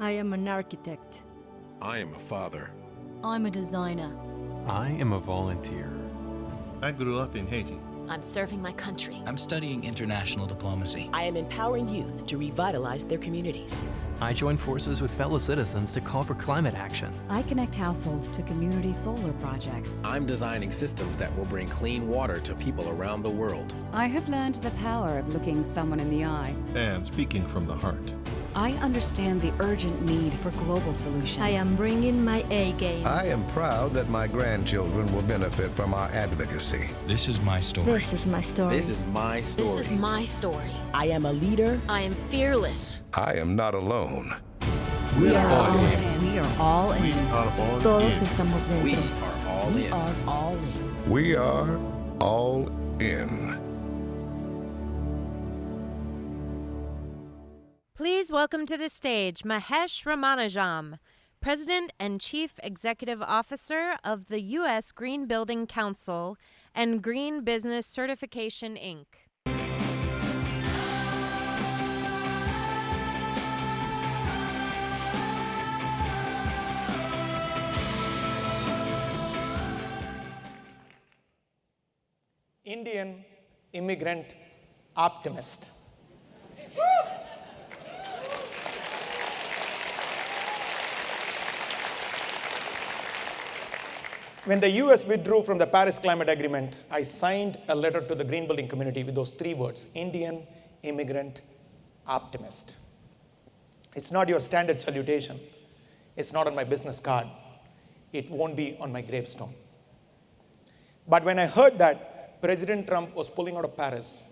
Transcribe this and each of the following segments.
I am an architect. I am a father. I'm a designer. I am a volunteer. I grew up in Haiti. I'm serving my country. I'm studying international diplomacy. I am empowering youth to revitalize their communities. I join forces with fellow citizens to call for climate action. I connect households to community solar projects. I'm designing systems that will bring clean water to people around the world. I have learned the power of looking someone in the eye. And speaking from the heart. I understand the urgent need for global solutions. I am bringing my A game. I am proud that my grandchildren will benefit from our advocacy. This is my story. This is my story. This is my story. This is my story. I am a leader. I am fearless. I am not alone. We are all in. We are all in. We are all Todos in. estamos dentro. We are all We in. are all in. We are all in. Please welcome to the stage Mahesh Ramanujam, President and Chief Executive Officer of the U.S. Green Building Council and Green Business Certification, Inc. Indian immigrant optimist. When the US withdrew from the Paris Climate Agreement, I signed a letter to the green building community with those three words: Indian immigrant optimist. It's not your standard salutation. It's not on my business card. It won't be on my gravestone. But when I heard that President Trump was pulling out of Paris,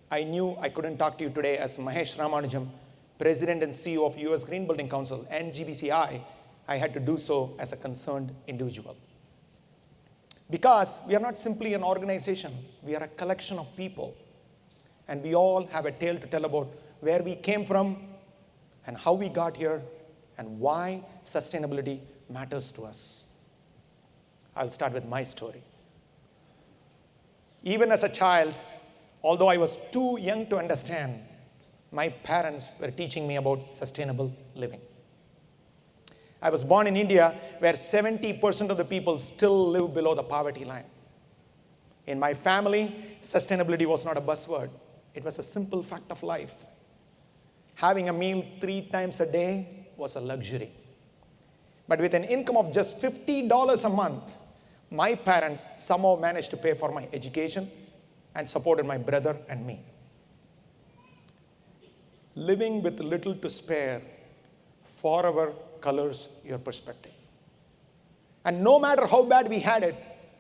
I knew I couldn't talk to you today as Mahesh Ramanujam, President and CEO of US Green Building Council and GBCI. I had to do so as a concerned individual. Because we are not simply an organization, we are a collection of people. And we all have a tale to tell about where we came from and how we got here and why sustainability matters to us. I'll start with my story. Even as a child, although I was too young to understand, my parents were teaching me about sustainable living. I was born in India, where 70% of the people still live below the poverty line. In my family, sustainability was not a buzzword. It was a simple fact of life. Having a meal 3 times a day was a luxury. But with an income of just $50 a month, my parents somehow managed to pay for my education and supported my brother and me. Living with little to spare forever colors your perspective. And no matter how bad we had it,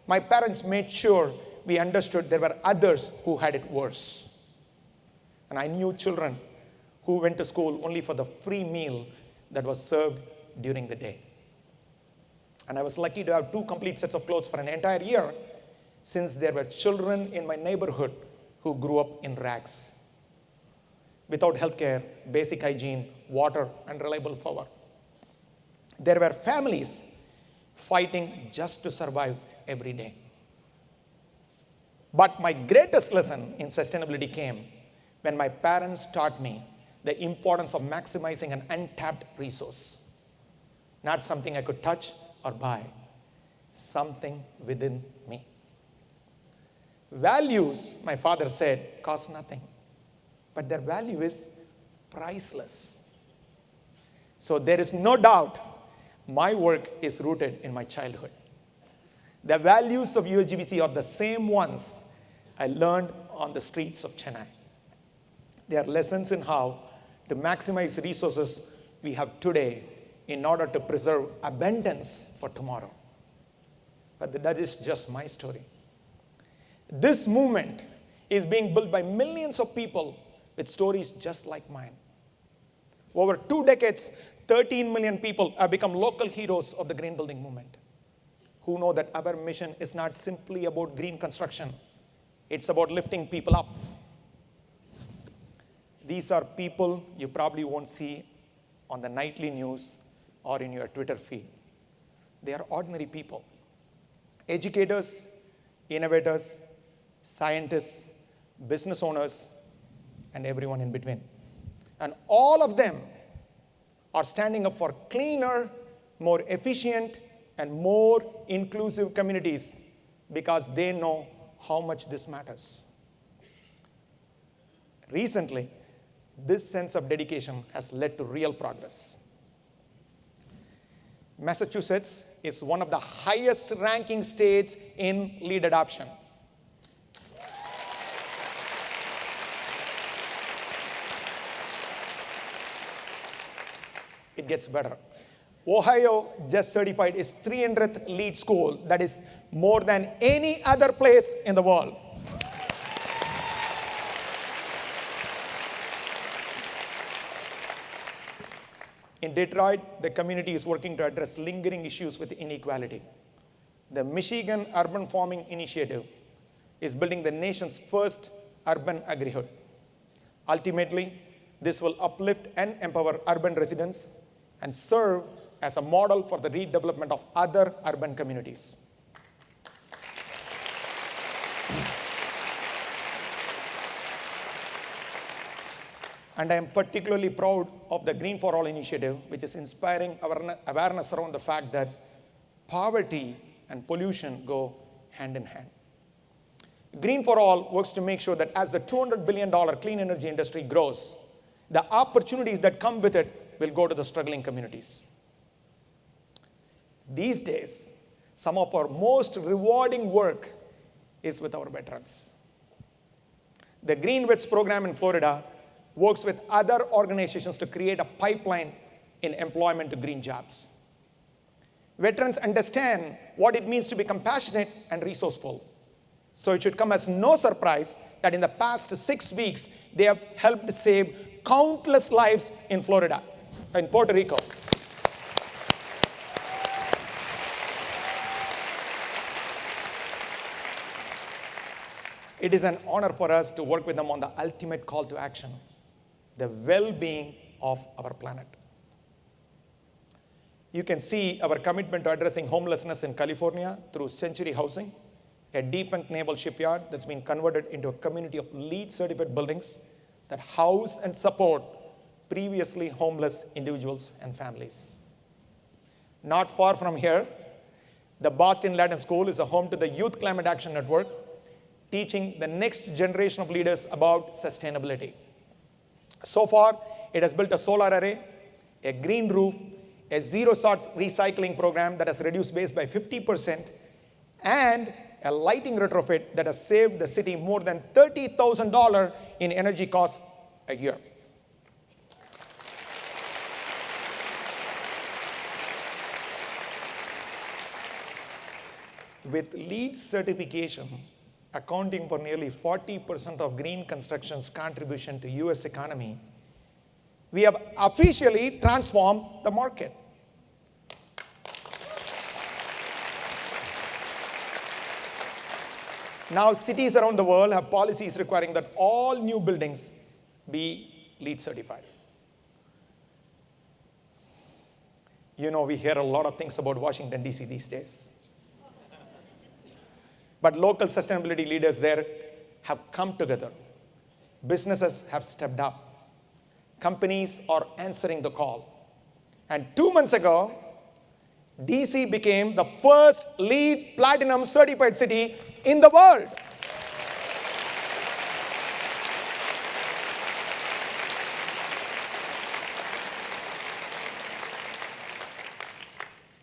my parents made sure we understood there were others who had it worse. And I knew children who went to school only for the free meal that was served during the day. And I was lucky to have 2 complete sets of clothes for an entire year, since there were children in my neighborhood who grew up in rags, without healthcare, basic hygiene, water, and reliable power. There were families fighting just to survive every day. But my greatest lesson in sustainability came when my parents taught me the importance of maximizing an untapped resource. Not something I could touch or buy, something within me. Values, my father said, cost nothing, but their value is priceless. So there is no doubt my work is rooted in my childhood. The values of USGBC are the same ones I learned on the streets of Chennai. They are lessons in how to maximize resources we have today in order to preserve abundance for tomorrow. But that is just my story. This movement is being built by millions of people with stories just like mine. Over 2 decades, 13 million people have become local heroes of the green building movement, who know that our mission is not simply about green construction. It's about lifting people up. These are people you probably won't see on the nightly news or in your Twitter feed. They are ordinary people. Educators, innovators, scientists, business owners, and everyone in between. And all of them are standing up for cleaner, more efficient, and more inclusive communities because they know how much this matters. Recently, this sense of dedication has led to real progress. Massachusetts is one of the highest ranking states in lead adoption. It gets better. Ohio just certified its 300th lead school. That is more than any other place in the world. In Detroit, the community is working to address lingering issues with inequality. The Michigan Urban Farming Initiative is building the nation's first urban agrihood. Ultimately, this will uplift and empower urban residents and serve as a model for the redevelopment of other urban communities. And I am particularly proud of the Green for All initiative, which is inspiring awareness around the fact that poverty and pollution go hand in hand. Green for All works to make sure that as the $200 billion clean energy industry grows, the opportunities that come with it will go to the struggling communities. These days, some of our most rewarding work is with our veterans. The Greenbuild program in Florida works with other organizations to create a pipeline in employment to green jobs. Veterans understand what it means to be compassionate and resourceful. So it should come as no surprise that in the past 6 weeks, they have helped save countless lives in Florida, in Puerto Rico. It is an honor for us to work with them on the ultimate call to action, the well-being of our planet. You can see our commitment to addressing homelessness in California through Century Housing, a defunct naval shipyard that's been converted into a community of LEED certified buildings that house and support previously homeless individuals and families. Not far from here, the Boston Latin School is a home to the Youth Climate Action Network, teaching the next generation of leaders about sustainability. So far, it has built a solar array, a green roof, a zero-sorts recycling program that has reduced waste by 50%, and a lighting retrofit that has saved the city more than $30,000 in energy costs a year. With LEED certification accounting for nearly 40% of green construction's contribution to US economy, we have officially transformed the market. Now, cities around the world have policies requiring that all new buildings be LEED certified. You know, we hear a lot of things about Washington, D.C. these days. But local sustainability leaders there have come together. Businesses have stepped up. Companies are answering the call. And 2 months ago, DC became the first LEED Platinum certified city in the world.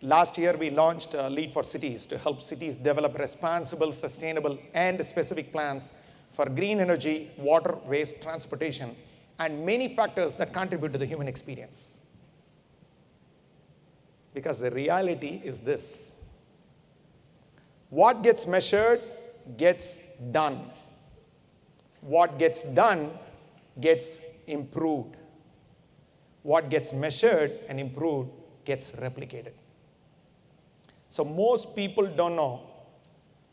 Last year, we launched LEED for Cities to help cities develop responsible, sustainable, and specific plans for green energy, water, waste, transportation, and many factors that contribute to the human experience. Because the reality is this: what gets measured gets done. What gets done gets improved. What gets measured and improved gets replicated. So most people don't know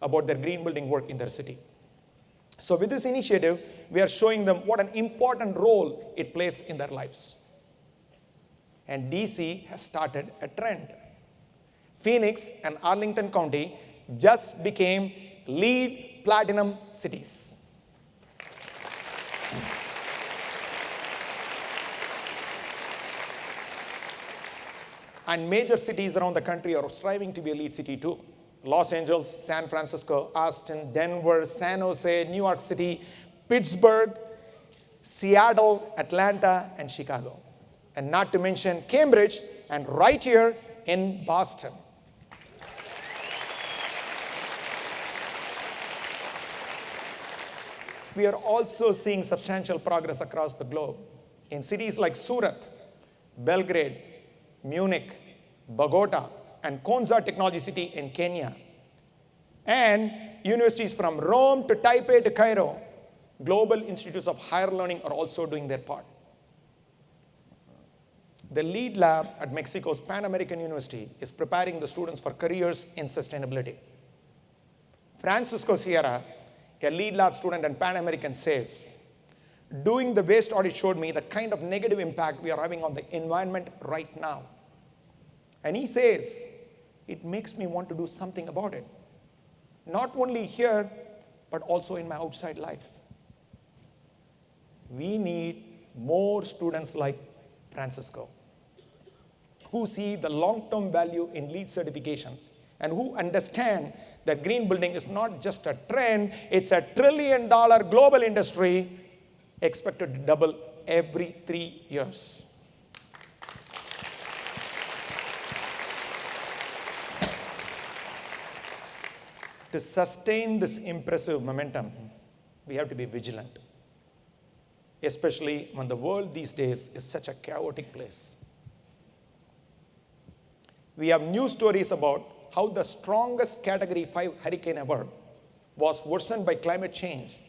about their green building work in their city. So with this initiative, we are showing them what an important role it plays in their lives. And DC has started a trend. Phoenix and Arlington County just became LEED Platinum cities. And major cities around the country are striving to be a lead city too. Los Angeles, San Francisco, Austin, Denver, San Jose, New York City, Pittsburgh, Seattle, Atlanta, and Chicago. And not to mention Cambridge and right here in Boston. We are also seeing substantial progress across the globe. In cities like Surat, Belgrade, Munich, Bogota, and Konza Technology City in Kenya. And universities from Rome to Taipei to Cairo, global institutes of higher learning are also doing their part. The lead lab at Mexico's Pan American University is preparing the students for careers in sustainability. Francisco Sierra, a lead lab student and Pan American, says, doing the waste audit showed me the kind of negative impact we are having on the environment right now. And he says, it makes me want to do something about it. Not only here, but also in my outside life. We need more students like Francisco, who see the long-term value in LEED certification and who understand that green building is not just a trend, it's a $1 trillion global industry expected to double every 3 years. To sustain this impressive momentum, we have to be vigilant, especially when the world these days is such a chaotic place. We have news stories about how the strongest Category 5 hurricane ever was worsened by climate change,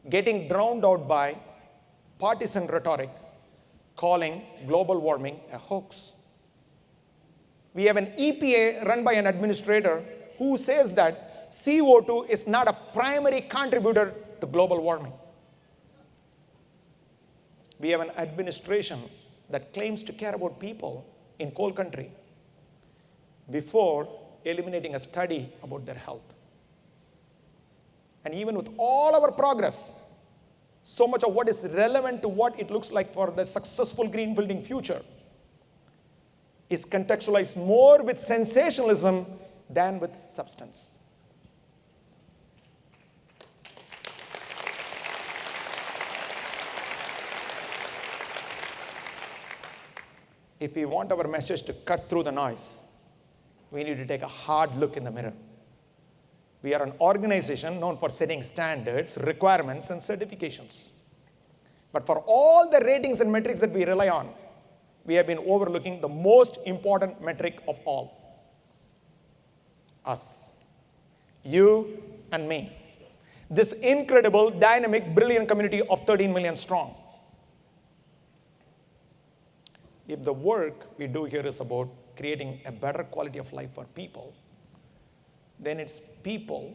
getting drowned out by partisan rhetoric, calling global warming a hoax. We have an EPA run by an administrator who says that CO2 is not a primary contributor to global warming. We have an administration that claims to care about people in coal country before eliminating a study about their health. And even with all our progress, so much of what is relevant to what it looks like for the successful green building future is contextualized more with sensationalism than with substance. If we want our message to cut through the noise, we need to take a hard look in the mirror. We are an organization known for setting standards, requirements, and certifications. But for all the ratings and metrics that we rely on, we have been overlooking the most important metric of all. Us. You and me. This incredible, dynamic, brilliant community of 13 million strong. If the work we do here is about creating a better quality of life for people, then it's people,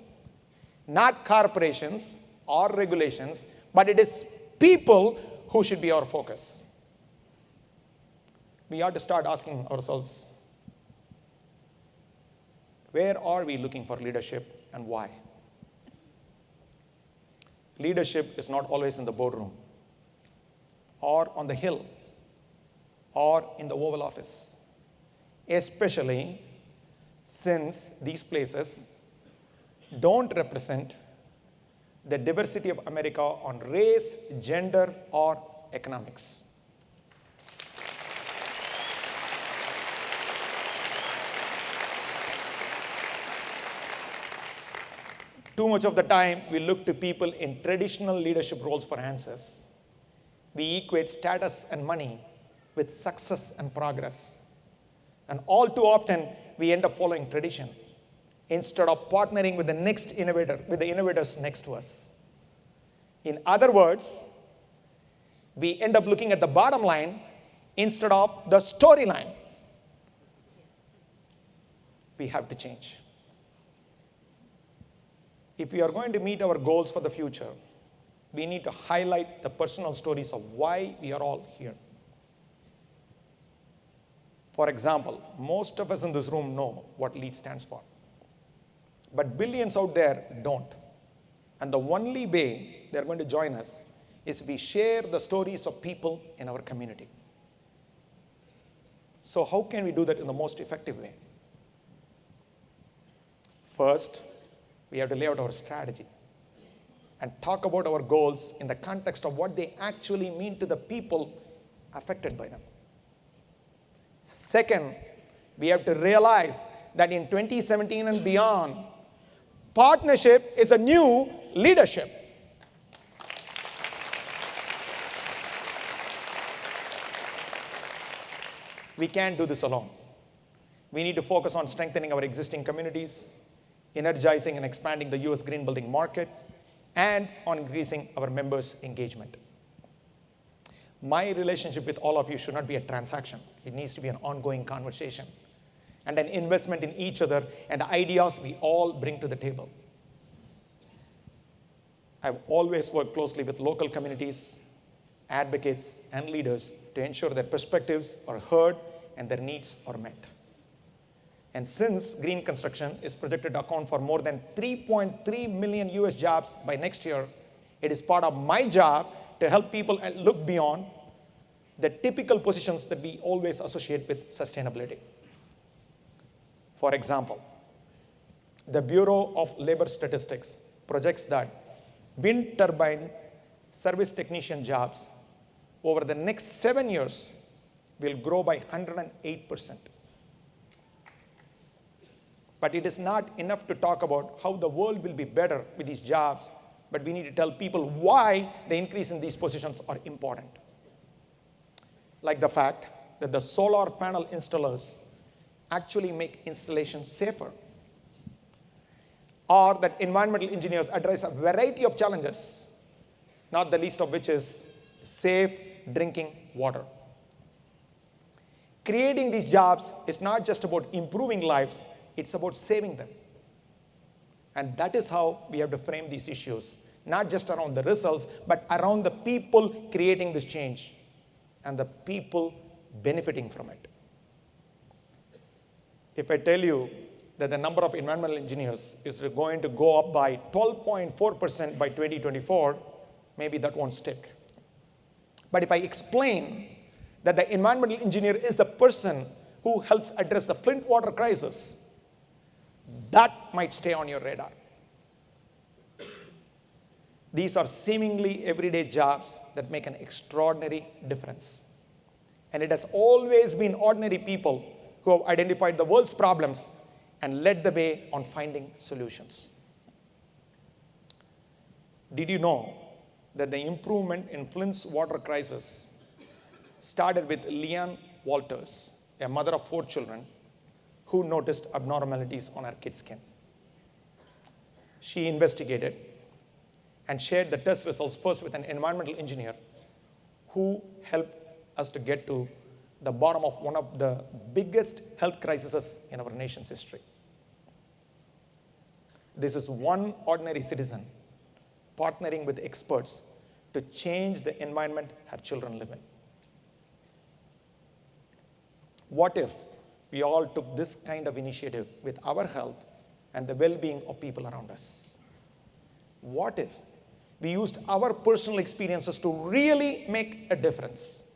not corporations or regulations, but it is people who should be our focus. We ought to start asking ourselves, where are we looking for leadership and why? Leadership is not always in the boardroom or on the hill or in the Oval Office, especially since these places don't represent the diversity of America on race, gender, or economics. Too much of the time, we look to people in traditional leadership roles for answers. We equate status and money with success and progress. And all too often, we end up following tradition instead of partnering with the next innovator, with the innovators next to us. In other words, we end up looking at the bottom line instead of the storyline. We have to change. If we are going to meet our goals for the future, we need to highlight the personal stories of why we are all here. For example, most of us in this room know what LEED stands for. But billions out there don't. And the only way they're going to join us is if we share the stories of people in our community. So how can we do that in the most effective way? First, we have to lay out our strategy and talk about our goals in the context of what they actually mean to the people affected by them. Second, we have to realize that in 2017 and beyond, partnership is a new leadership. We can't do this alone. We need to focus on strengthening our existing communities, energizing and expanding the US green building market, and on increasing our members' engagement. My relationship with all of you should not be a transaction. It needs to be an ongoing conversation and an investment in each other and the ideas we all bring to the table. I've always worked closely with local communities, advocates, and leaders to ensure their perspectives are heard and their needs are met. And since green construction is projected to account for more than 3.3 million US jobs by next year, it is part of my job to help people look beyond the typical positions that we always associate with sustainability. For example, the Bureau of Labor Statistics projects that wind turbine service technician jobs over the next 7 years will grow by 108%. But it is not enough to talk about how the world will be better with these jobs, but we need to tell people why the increase in these positions are important. Like the fact that the solar panel installers actually make installations safer, or that environmental engineers address a variety of challenges, not the least of which is safe drinking water. Creating these jobs is not just about improving lives, it's about saving them. And that is how we have to frame these issues, not just around the results, but around the people creating this change and the people benefiting from it. If I tell you that the number of environmental engineers is going to go up by 12.4% by 2024, maybe that won't stick. But if I explain that the environmental engineer is the person who helps address the Flint water crisis, that might stay on your radar. These are seemingly everyday jobs that make an extraordinary difference. And it has always been ordinary people who have identified the world's problems and led the way on finding solutions. Did you know that the improvement in Flint's water crisis started with Leanne Walters, a mother of 4 children, who noticed abnormalities on her kid's skin? She investigated and shared the test results first with an environmental engineer who helped us to get to the bottom of one of the biggest health crises in our nation's history. This is one ordinary citizen partnering with experts to change the environment her children live in. What if we all took this kind of initiative with our health and the well-being of people around us? What if we used our personal experiences to really make a difference?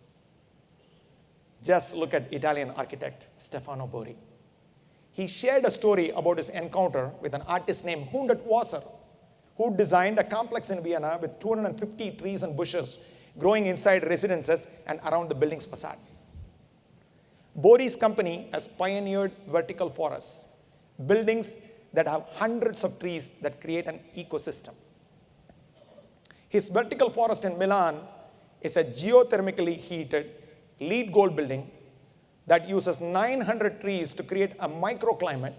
Just look at Italian architect Stefano Bori. He shared a story about his encounter with an artist named Hundert Wasser, who designed a complex in Vienna with 250 trees and bushes growing inside residences and around the building's facade. Bori's company has pioneered vertical forests, buildings that have hundreds of trees that create an ecosystem. His vertical forest in Milan is a geothermically heated LEED gold building that uses 900 trees to create a microclimate,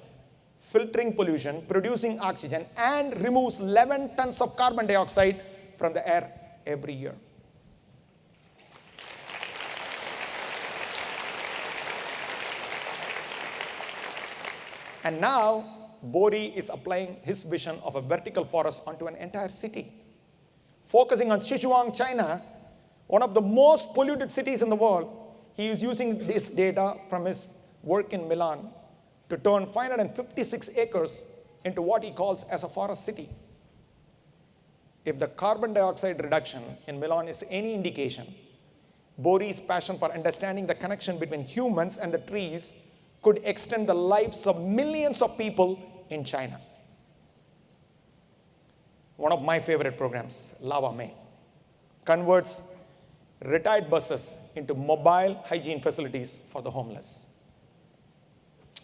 filtering pollution, producing oxygen, and removes 11 tons of carbon dioxide from the air every year. And now, Bori is applying his vision of a vertical forest onto an entire city. Focusing on Sichuan, China, one of the most polluted cities in the world, he is using this data from his work in Milan to turn 556 acres into what he calls as a forest city. If the carbon dioxide reduction in Milan is any indication, Bori's passion for understanding the connection between humans and the trees could extend the lives of millions of people in China. One of my favorite programs, Lava May, converts retired buses into mobile hygiene facilities for the homeless.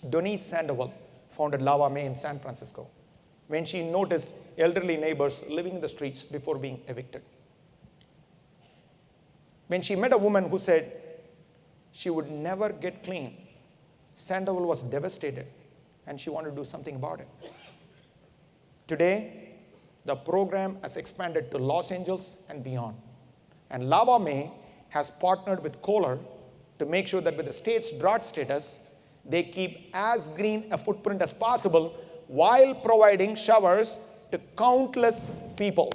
Denise Sandoval founded Lava May in San Francisco when she noticed elderly neighbors living in the streets before being evicted. When she met a woman who said she would never get clean, Sandoval was devastated and she wanted to do something about it. Today, the program has expanded to Los Angeles and beyond. And Lava May has partnered with Kohler to make sure that with the state's drought status, they keep as green a footprint as possible while providing showers to countless people.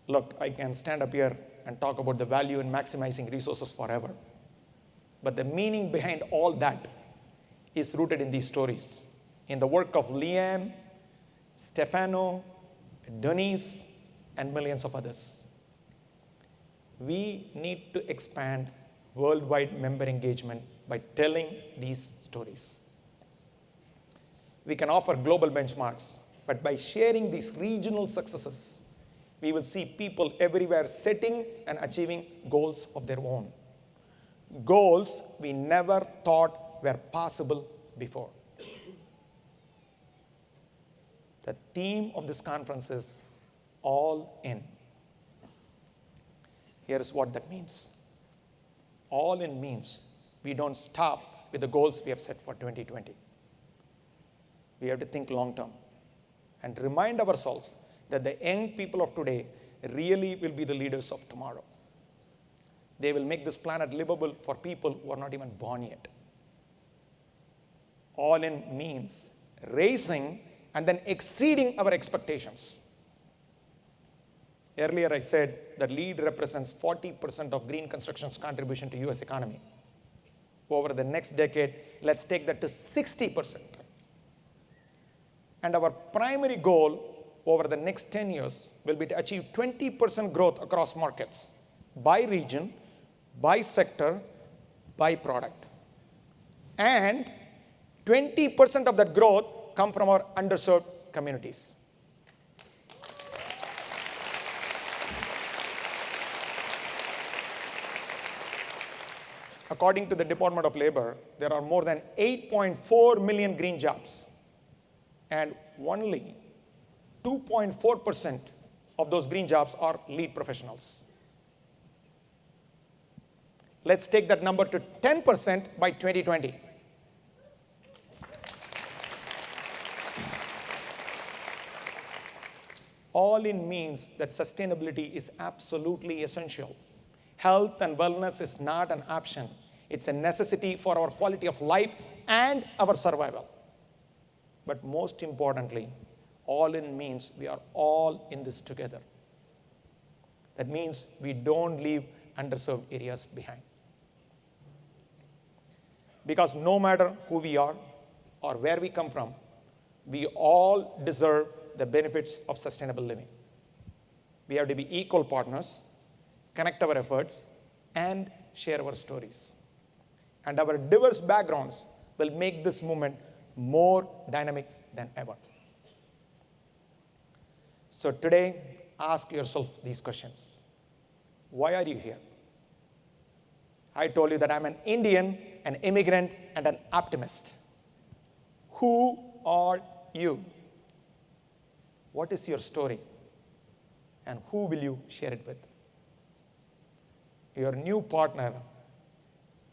Look, I can stand up here and talk about the value in maximizing resources forever. But the meaning behind all that is rooted in these stories, in the work of Leanne, Stefano, Denise, and millions of others. We need to expand worldwide member engagement by telling these stories. We can offer global benchmarks, but by sharing these regional successes, we will see people everywhere setting and achieving goals of their own. Goals we never thought were possible before. The theme of this conference is all in. Here's what that means. All in means we don't stop with the goals we have set for 2020. We have to think long term and remind ourselves that the young people of today really will be the leaders of tomorrow. They will make this planet livable for people who are not even born yet. All in means raising and then exceeding our expectations. Earlier I said that LEED represents 40% of green construction's contribution to US economy. Over the next decade, let's take that to 60%. And our primary goal over the next 10 years will be to achieve 20% growth across markets, by region, by sector, by product. And 20% of that growth come from our underserved communities. According to the Department of Labor, there are more than 8.4 million green jobs, and only 2.4% of those green jobs are LEED professionals. Let's take that number to 10% by 2020. All in means that sustainability is absolutely essential. Health and wellness is not an option. It's a necessity for our quality of life and our survival. But most importantly, all in means we are all in this together. That means we don't leave underserved areas behind. Because no matter who we are or where we come from, we all deserve the benefits of sustainable living. We have to be equal partners, connect our efforts, and share our stories. And our diverse backgrounds will make this movement more dynamic than ever. So today, ask yourself these questions. Why are you here? I told you that I'm an Indian, an immigrant, and an optimist. Who are you? What is your story? And who will you share it with? Your new partner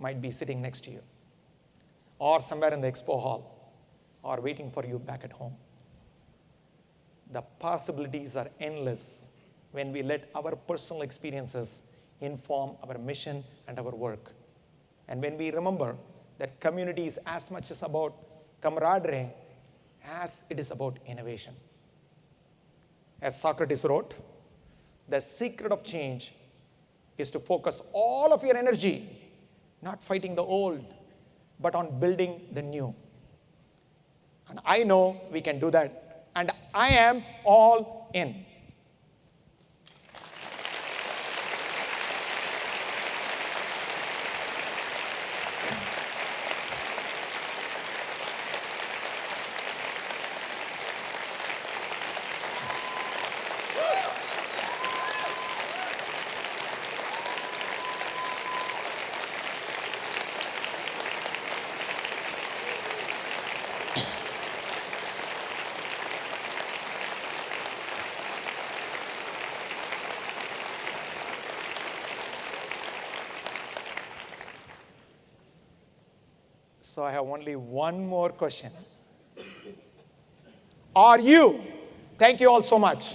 might be sitting next to you, or somewhere in the expo hall, or waiting for you back at home. The possibilities are endless when we let our personal experiences inform our mission and our work. And when we remember that community is as much as about camaraderie as it is about innovation. As Socrates wrote, the secret of change is to focus all of your energy, not fighting the old, but on building the new. And I know we can do that. And I am all in. So I have only one more question. Are you? Thank you all so much.